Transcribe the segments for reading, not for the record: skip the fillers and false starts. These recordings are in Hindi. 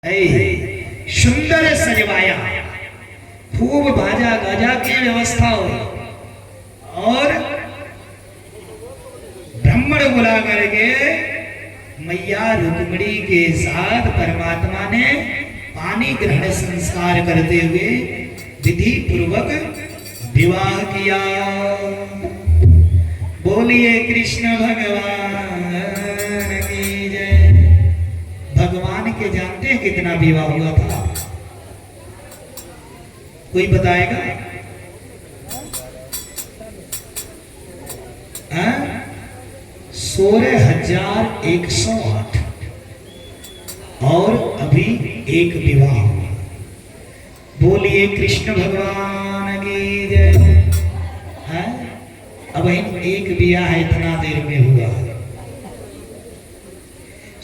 सुंदर सजवाया, खूब बाजा गाजा की व्यवस्था हो और ब्राह्मण बुला करके मैया रुक्मिणी के साथ परमात्मा ने पानी ग्रहण संस्कार करते हुए विधि पूर्वक विवाह किया। बोलिए कृष्ण भगवान की जय। भगवान के जानते हैं कितना विवाह हुआ था? कोई बताएगा? 16,108 और अभी एक विवाह हुआ। बोलिए कृष्ण भगवान की जय। अब एक विवाह इतना देर में हुआ।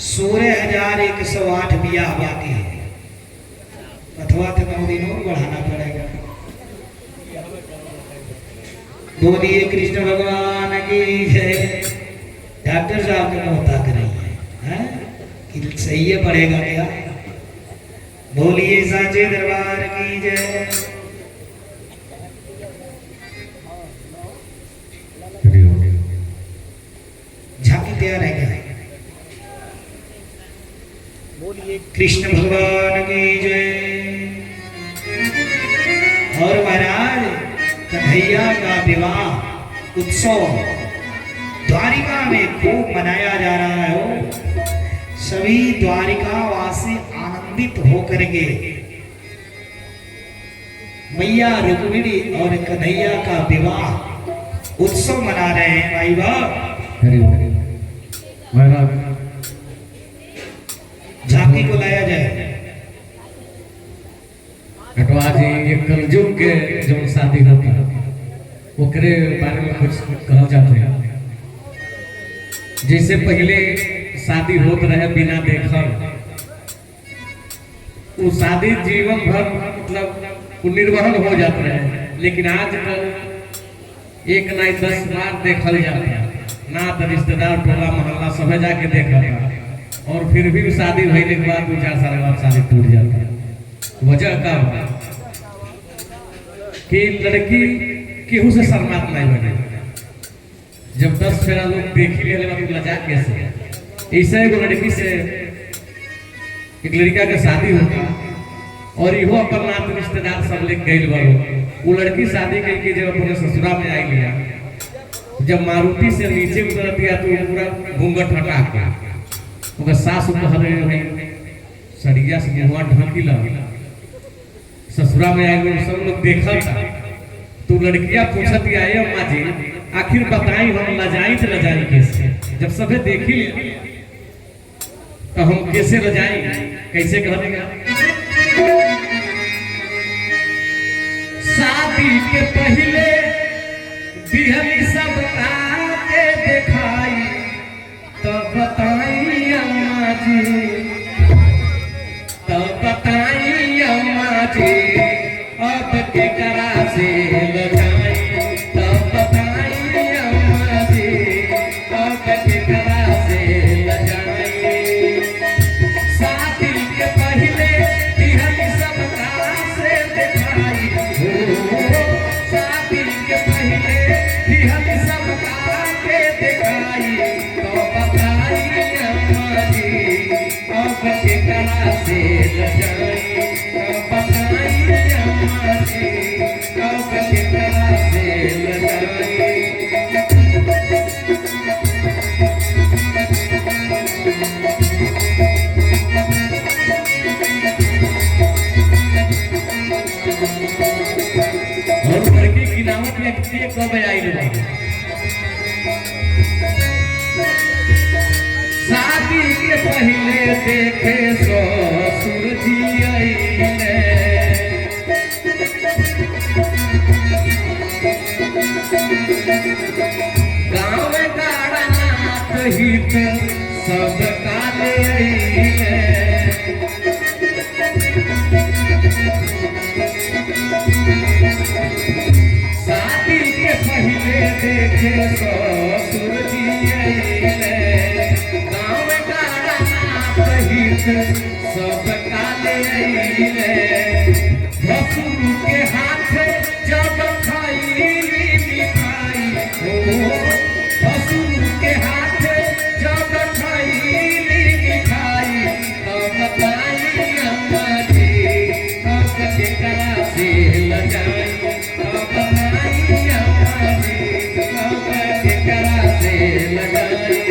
16,108 विवाह बाकी है। अथवा तो 9 दिन और बढ़ाना पड़ेगा। बोलिए कृष्ण भगवान की जय। डॉक्टर साहब को मोहता करेंगे कि सही है पड़ेगा क्या? बोलिए साचे दरबार की जय। झांकी तैयार है क्या? बोलिए कृष्ण भगवान की जय। और महाराज कन्हैया का विवाह उत्सव द्वारिका में खूब मनाया जा रहा है। सभी द्वारिका वासी आनंदित होकर के मैया रुक्मिणी और कन्हैया का विवाह उत्सव मना रहे हैं। भाई महाराज झांकी को लाया जाए। आज ये कलयुग के जो शादी होता है ओकरे बारे में कुछ कहल जाते हैं। जैसे पहले शादी होत रहे बिना देखल, वो शादी जीवन भर मतलब निर्वहन हो जाते रहे। लेकिन आजकल एक ना 10 बार देखल जाता है। ना तो रिश्तेदार टोला मोहल्ला सब जाके देखा और फिर भी शादी होने के बाद 2-4 साल बाद शादी टूट जाता है। वजह का कि लड़की केहू से शर्मात नहीं बने। जब 10 फेरा लोग देख ही ले लजा कैसे। ऐसे एगो लड़की से एक लड़का के शादी होता और इहो अपन नात रिश्तेदार सब लेके गइल बालो। वो लड़की शादी करके जब अपने ससुरा में आई लिया, जब मारुति से नीचे उतर दिया तो पूरा घूंघट हटा के ओकर सास कहले सड़िया से मुंहवा ढकी ला। ससुरा में आए सब लोग देखा तो लड़कियां पूछत आई अम्मा जी आखिर बताई हम लजाई तो लजाई कैसे? जब सभे देखी तो हम कैसे लजाई? कैसे कहलेगा? शादी के पहले दिहली सब आके दिखाई तो बताई अम्मा जी, तो बताई अम्मा जी अब के करा से लजाई, तो बताई अम्मा जी अब के करा से लजाई। शादी के पहले दिहली सब से दिखाई, शादी के पहले दिहली सब के दिखाई तो बताई अम्मा जी अब के करा से लजाई, तो बताई अम्मा जी अब के करा से लजाई। और लड़की की नामत में किसी कब आई लोग शादी के पहले देखे ससुर जी आईले, गाँव गाड़ा नाथ हित सब काले आईले। शादी के पहले देखे ससुर जी आईले, गाँव गाड़ा नाथ हित सब काले भसुर के हाथ जब खाई मिठाई हो, भसुर के हाथ जब खाई मिठाई, तब बताई अम्मा जी अब केकरा से लगाई, तब बताई अम्मा जी अब केकरा से लगाई।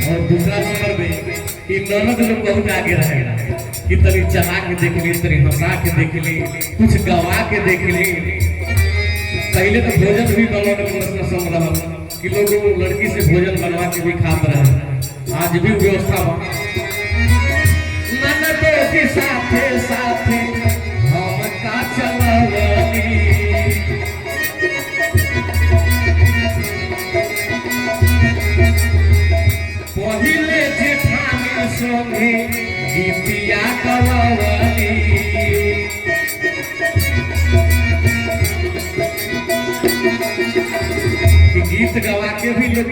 और दूसरा नंबर में इ ननद लोग बहुत आगे रहेगा कि तनी चला के देख ली, तनी हंसा के देख ली, कुछ गवा के देख ली। पहले तो भोजन भी बनवाने में रसम रहा कि लोग लड़की से भोजन बनवा के भी खाते रहे, आज भी व्यवस्था बा। ननदों के साथे साथे हम का चलवनी, पहिले जेठानी संगे गीतिया गवनी, गीत गवा के भी लोग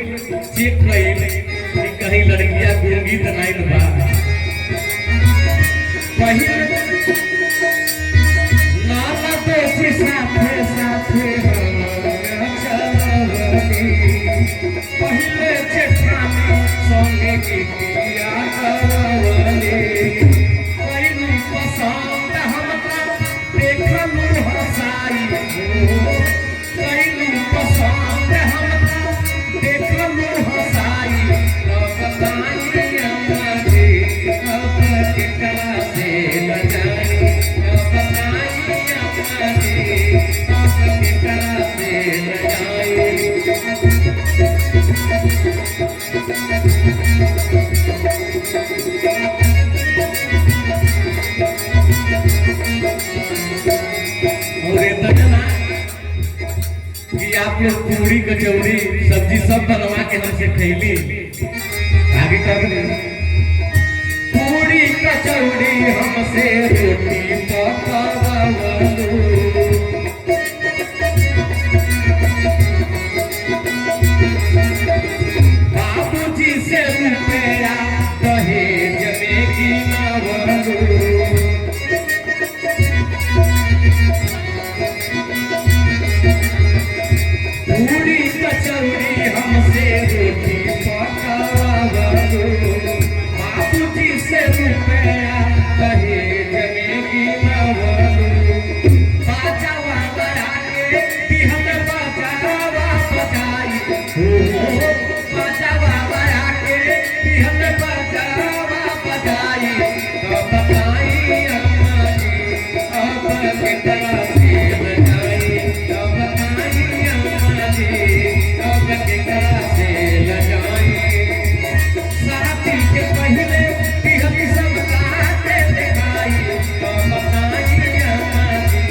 चेक कइले कि कहीं लड़कियां गुणगीत नहीं बा। पहिले ननदों के साथे साथे हम चलवनी, पहिले जेठानी संगे गीतिया गवनी, कइलू पसंद हमका देखलू हंसाई हो, कइलू पसंद हमका देखलू हंसाई, तब बताई अम्मा जी अब केकरा से लगाई, तब बताई अम्मा जी अब केकरा से लगाई। और इतना कि आप लोग पूरी कचौड़ी सब्जी सब बनवा के हमसे खैली, आगे कर पूरी कचौड़ी हमसे रोटी पकावलू, बाबूजी से रुपया दहेज में गिनवलू, पूरी कचौड़ी हमसे रोटी पकावलू, बाबूजी से रुपया दहेज में गिनवलू, बाजावा बजा के बिहन बाजावा बजाई हो, बाजावा बजा के बिहन बाजावा बजाई, तब बताई अम्मा जी अब केकरा से लगाई, तब बताई अम्मा जी अब केकरा से लगाई। शादी के पहले बिहन सब काटे दिखाई, तब बताई अम्मा जी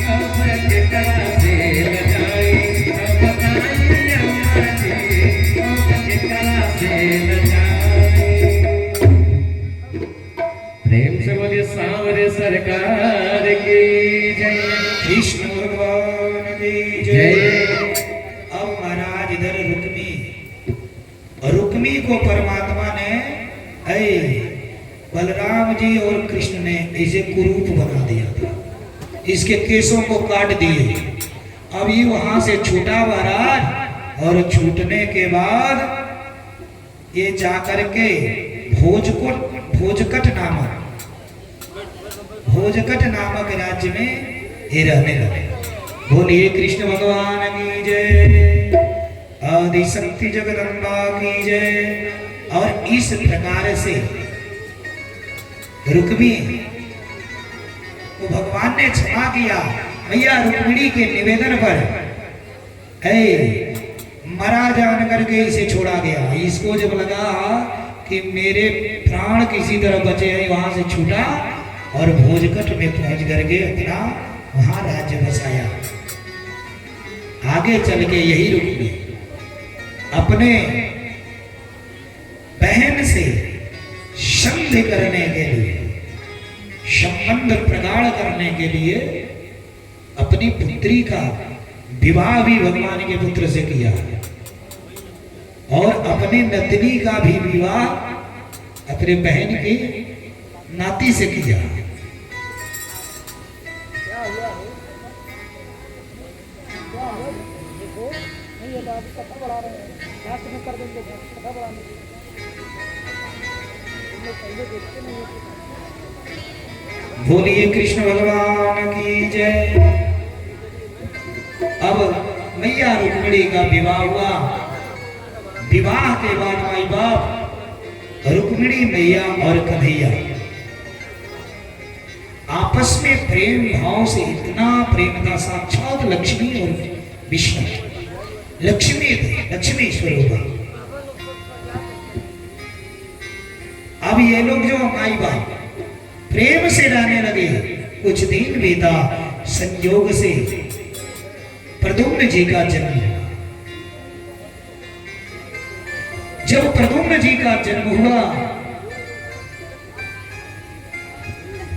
अब केकरा से लगाई, तब बताई अम्मा जी अब केकरा से लगाई। प्रेम से बोलिए सांवरे सरकार की जय, कृष्ण भगवान की जय। जय। अब महाराज इधर रुक्मी को परमात्मा ने बलराम जी और कृष्ण ने इसे कुरूप बना दिया था, इसके केसों को काट दिए। अब ये वहां से छूटा महाराज, और छूटने के बाद ये जाकर के भोजकट नामक राज्य में ये रहने लगे। बोलिए कृष्ण भगवान की जय, आदि शक्ति जगदम्बा की जय। और इस प्रकार से रुक्मी को भगवान ने क्षमा किया। भैया रुक्मिणी के निवेदन पर मरा जान करके इसे छोड़ा गया। इसको जब लगा कि मेरे प्राण किसी तरह बचे हैं, वहां से छूटा और भोजकट में पहुंच करके अपना वहां राज्य बसाया। आगे चल के यही रुक्मी अपने बहन से संधि करने के लिए, संबंध प्रगाढ़ करने के लिए अपनी अपनी पुत्री का विवाह भी भगवान के पुत्र से किया और अपने नतनी का भी विवाह अपने बहन के नाती से किया। बोलिए कृष्ण भगवान की जय। अब मैया रुक्मिणी का विवाह हुआ। विवाह के बाद माई बाप रुक्मिणी मैया और कन्हैया आपस में प्रेम भाव से इतना प्रेम था, साक्षात लक्ष्मी और विष्णु लक्ष्मी थे, लक्ष्मी स्वरूप। अब ये लोग जो माई बाप प्रेम से रहने लगे, कुछ दिन बीता, संयोग से प्रद्युम्न जी का जन्म हुआ। जब प्रद्युम्न जी का जन्म हुआ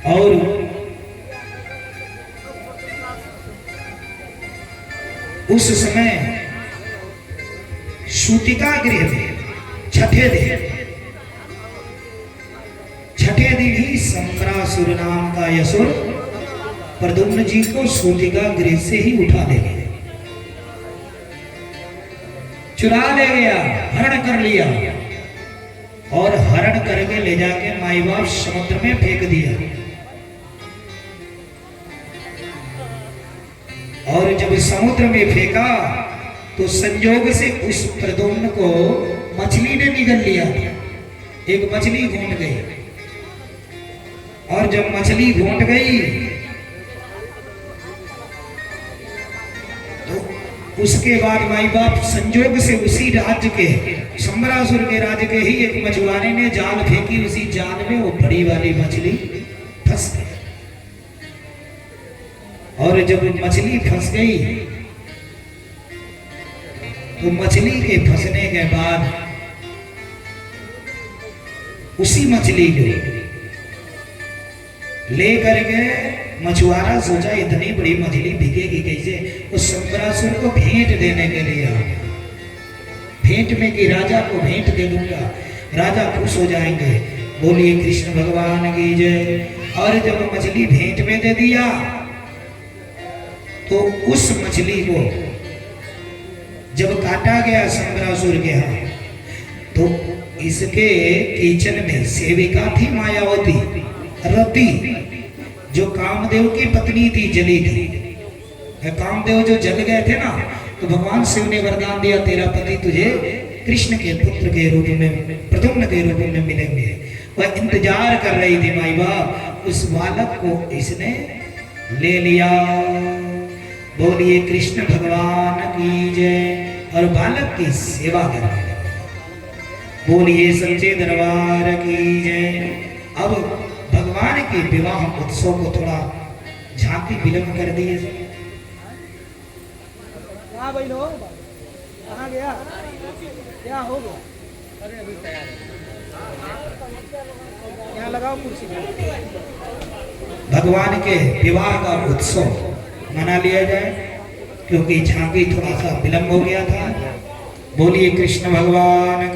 और उस समय सूतिका गृह में छठे दिन ही सम्रासुर नाम का असुर प्रद्युम्न जी को सूतिका गृह से ही उठा ले गया, चुरा ले गया, हरण कर लिया और हरण करके ले जाके माई बाप समुद्र में फेंक दिया। और जब समुद्र में फेंका तो संयोग से उस प्रद्युम्न को मछली ने निगल लिया। एक मछली घोंट गई और जब मछली घोंट गई तो उसके बाद माई बाप संयोग से उसी राज्य के सम्रासुर के राज्य के ही एक मछुआरे ने जाल फेंकी। उसी जाल में वो बड़ी वाली मछली फंस गई और जब मछली फंस गई तो मछली के फंसने के बाद उसी मछली को ले करके मछुआरा सोचा इतनी बड़ी मछली बिकेगी कैसे, उस सम्रासुर को भेंट देने के लिए आ गया। भेंट में कि राजा को भेंट दे दूंगा, राजा खुश हो जाएंगे। बोलिए कृष्ण भगवान की जय। और जब मछली भेंट में दे दिया तो उस मछली को जब काटा गया सम्रासुर के हाथ, तो इसके किचन में सेविका थी मायावती रति, जो कामदेव की पत्नी थी, जली थी। कामदेव जो जल गए थे ना, तो भगवान शिव ने वरदान दिया तेरा पति तुझे कृष्ण के पुत्र के रूप में, प्रद्युम्न के रूप में मिलेंगे। वह इंतजार कर रही थी माई बाप, उस बालक को इसने ले लिया। बोलिए कृष्ण भगवान की जय। और बालक की सेवा करने लगा। बोलिए सच्चे दरबार की जय। अब भगवान के विवाह उत्सव को थोड़ा झांकी विलंब कर दिए। कहाँ गया, क्या हो गया? अरे अभी तैयार यहाँ लगाओ कुर्सी। भगवान के विवाह का उत्सव मना लिया जाए, क्योंकि झांकी थोड़ा सा विलंब हो गया था। बोलिए कृष्ण भगवान